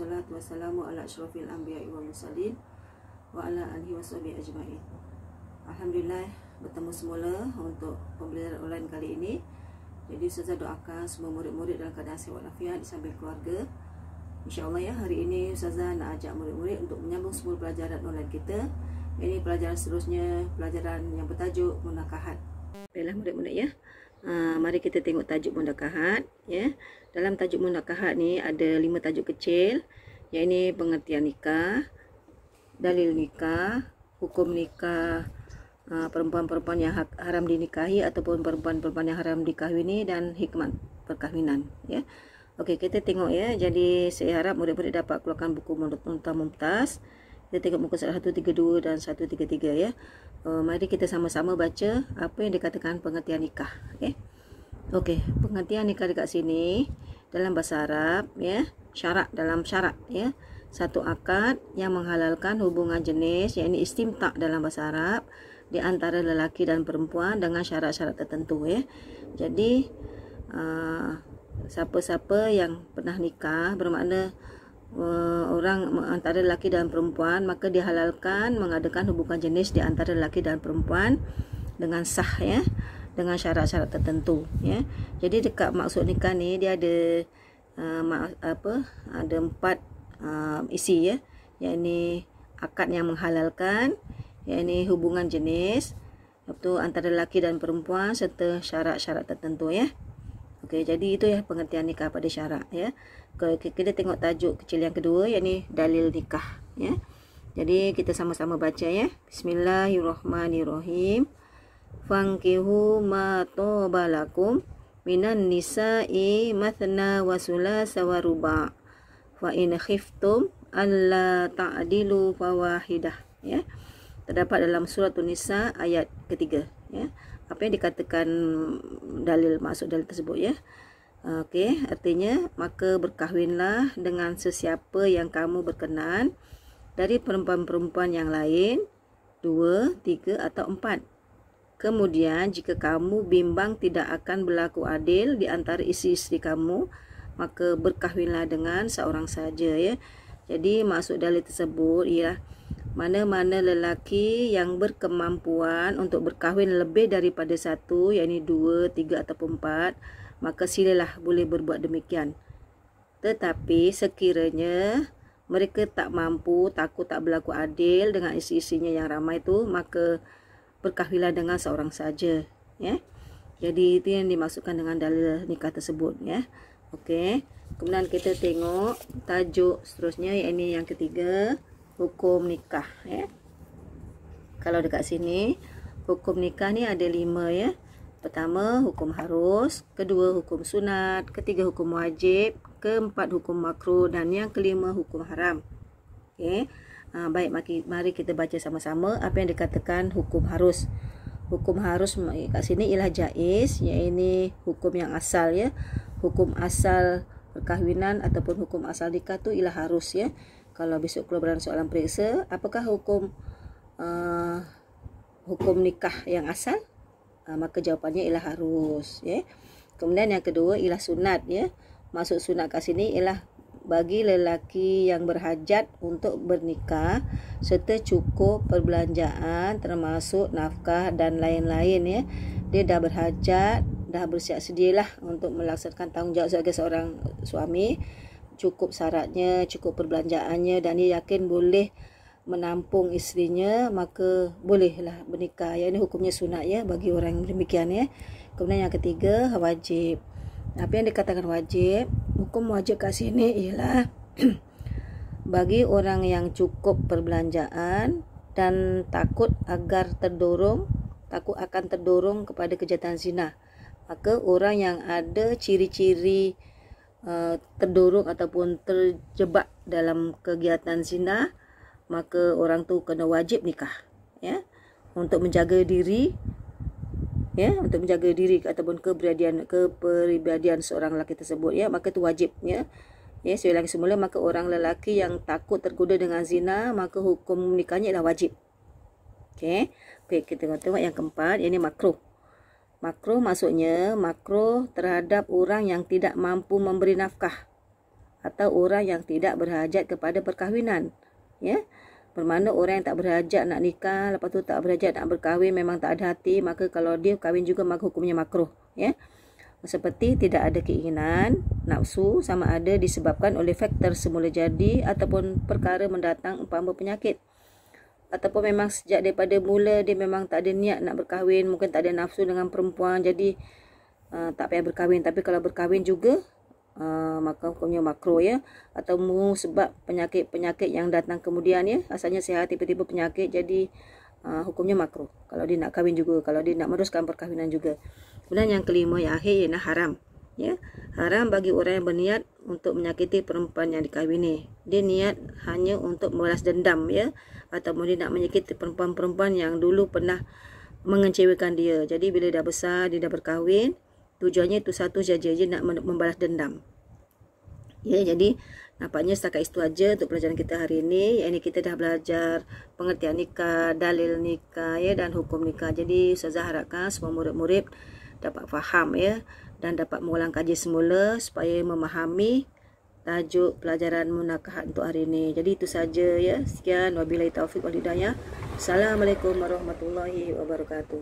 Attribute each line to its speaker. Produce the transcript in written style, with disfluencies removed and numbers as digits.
Speaker 1: wassalatu wassalamu ala asyrafil anbiya'i wal mursalin wa ala alihi washabihi ajma'in. Alhamdulillah, bertemu semula untuk pembelajaran online kali ini. Jadi Ustazah doakan semua murid-murid dalam keadaan sihat walafiat sambil keluarga. InsyaAllah ya, hari ini Ustazah nak ajak murid-murid untuk menyambung semua pelajaran online kita. Ini pelajaran seterusnya, pelajaran yang bertajuk munakahat. Baiklah murid-murid ya. Mari kita tengok tajuk munakahat ya. Dalam tajuk munakahat ni ada 5 tajuk kecil, iaitu pengertian nikah, dalil nikah, hukum nikah, perempuan-perempuan yang haram dinikahi ataupun perempuan-perempuan yang haram dikahwini, dan hikmat perkahwinan ya. Okey, kita tengok ya. Jadi saya harap murid-murid dapat keluarkan buku nota mumtaz. Kita tengok muka surat 132 dan 133 ya. Mari kita sama-sama baca apa yang dikatakan pengertian nikah. Okey, pengertian nikah dekat sini dalam bahasa Arab ya, syarat dalam syarat ya. Satu akad yang menghalalkan hubungan jenis, iaitu istimta' dalam bahasa Arab, di antara lelaki dan perempuan dengan syarat-syarat tertentu ya. Jadi siapa-siapa yang pernah nikah, bermakna orang antara lelaki dan perempuan, maka dihalalkan mengadakan hubungan jenis di antara lelaki dan perempuan dengan sah ya, dengan syarat-syarat tertentu ya. Jadi dekat maksud nikah ni dia ada ada 4 isi ya, iaitu akad yang menghalalkan, iaitu hubungan jenis iaitu antara lelaki dan perempuan serta syarat-syarat tertentu ya. Okey, jadi itu ya pengertian nikah pada syarat ya. Kita tengok tajuk kecil yang kedua, iaitu dalil nikah ya. Jadi kita sama-sama baca ya. Bismillahirrahmanirrahim. Fankihu ma tobalakum minan nisa'i mathna wa sulasa wa ruba' fa in khiftum alla ta'dilu fawahidah ya. Terdapat dalam surah An-Nisa ayat ketiga ya. Apa yang dikatakan dalil, maksud dalil tersebut ya. Okey, artinya maka berkahwinlah dengan sesiapa yang kamu berkenan dari perempuan-perempuan yang lain, 2, 3 atau 4. Kemudian jika kamu bimbang tidak akan berlaku adil di antara isteri-isteri kamu, maka berkahwinlah dengan seorang saja ya. Jadi maksud dalil tersebut ialah mana-mana lelaki yang berkemampuan untuk berkahwin lebih daripada satu, iaitu 2, 3 ataupun 4, maka silalah boleh berbuat demikian. Tetapi sekiranya mereka tak mampu, takut tak berlaku adil dengan isteri-isterinya yang ramai itu, maka berkahwinlah dengan seorang saja ya. Jadi itu yang dimaksudkan dengan dalil nikah tersebut ya. Okey, kemudian kita tengok tajuk seterusnya, iaitu yang ketiga, hukum nikah ya. Kalau dekat sini hukum nikah ni ada 5 ya. Pertama hukum harus, kedua hukum sunat, ketiga hukum wajib, keempat hukum makruh, dan yang kelima hukum haram. Okey. Baik, mari kita baca sama-sama apa yang dikatakan hukum harus. Hukum harus kat sini ialah jaiz, iaitu hukum yang asal ya. Hukum asal perkahwinan ataupun hukum asal nikah tu ialah harus ya. Kalau besok keluar soalan periksa, apakah hukum nikah yang asal? Maka jawapannya ialah harus ya. Kemudian yang kedua ialah sunat ya. Maksud sunat kat sini ialah bagi lelaki yang berhajat untuk bernikah serta cukup perbelanjaan termasuk nafkah dan lain-lain ya. Dia dah berhajat, dah bersiap sedialah untuk melaksanakan tanggungjawab sebagai seorang suami, cukup syaratnya, cukup perbelanjaannya, dan dia yakin boleh menampung isterinya, maka bolehlah bernikah. Yang ini hukumnya sunat ya bagi orang yang demikian ya. Kemudian yang ketiga wajib. Apa yang dikatakan wajib? Hukum wajib kat sini ialah bagi orang yang cukup perbelanjaan dan takut akan terdorong kepada kejahatan zina. Maka orang yang ada ciri-ciri terdorong ataupun terjebak dalam kegiatan zina, maka orang tu kena wajib nikah ya, untuk menjaga diri ya, untuk menjaga diri ataupun kepribadian seorang lelaki tersebut ya, maka itu wajib ya. Ya, saya ulangi semula, maka orang lelaki yang takut tergoda dengan zina, maka hukum nikahnya adalah wajib. Okey, kita tengok yang keempat, ini makruh. Makruh maksudnya makruh terhadap orang yang tidak mampu memberi nafkah. atau orang yang tidak berhajat kepada perkahwinan. Ya. Bermakna orang yang tak berhajat nak nikah, lepas tu tak berhajat nak berkahwin, memang tak ada hati, maka kalau dia kahwin juga maka hukumnya makruh. Ya. Seperti tidak ada keinginan, nafsu, sama ada disebabkan oleh faktor semula jadi ataupun perkara mendatang umpama penyakit. Ataupun memang sejak daripada mula dia memang tak ada niat nak berkahwin, mungkin tak ada nafsu dengan perempuan, jadi tak payah berkahwin. Tapi kalau berkahwin juga, maka hukumnya makruh, ya. Atau sebab penyakit-penyakit yang datang kemudian, ya, asalnya sihat tiba-tiba penyakit, jadi hukumnya makruh kalau dia nak kahwin juga, kalau dia nak meneruskan perkahwinan juga. Kemudian yang kelima, yang akhir, ialah haram, ya. Haram bagi orang yang berniat untuk menyakiti perempuan yang dikahwini. Dia niat hanya untuk membalas dendam, ya, atau dia nak menyakiti perempuan-perempuan yang dulu pernah mengecewakan dia. Jadi bila dah besar, dia dah berkahwin, tujuannya itu satu saja, dia nak membalas dendam. Ya, jadi nampaknya setakat itu aja untuk pelajaran kita hari ini. Ini kita dah belajar pengertian nikah, dalil nikah, ya, dan hukum nikah. Jadi Ustazah harapkan semua murid-murid dapat faham, ya, dan dapat mengulang kaji semula supaya memahami tajuk pelajaran munakahat untuk hari ini. Jadi itu saja, ya. Sekian, wabillahi taufiq wal hidayah. Assalamualaikum warahmatullahi wabarakatuh.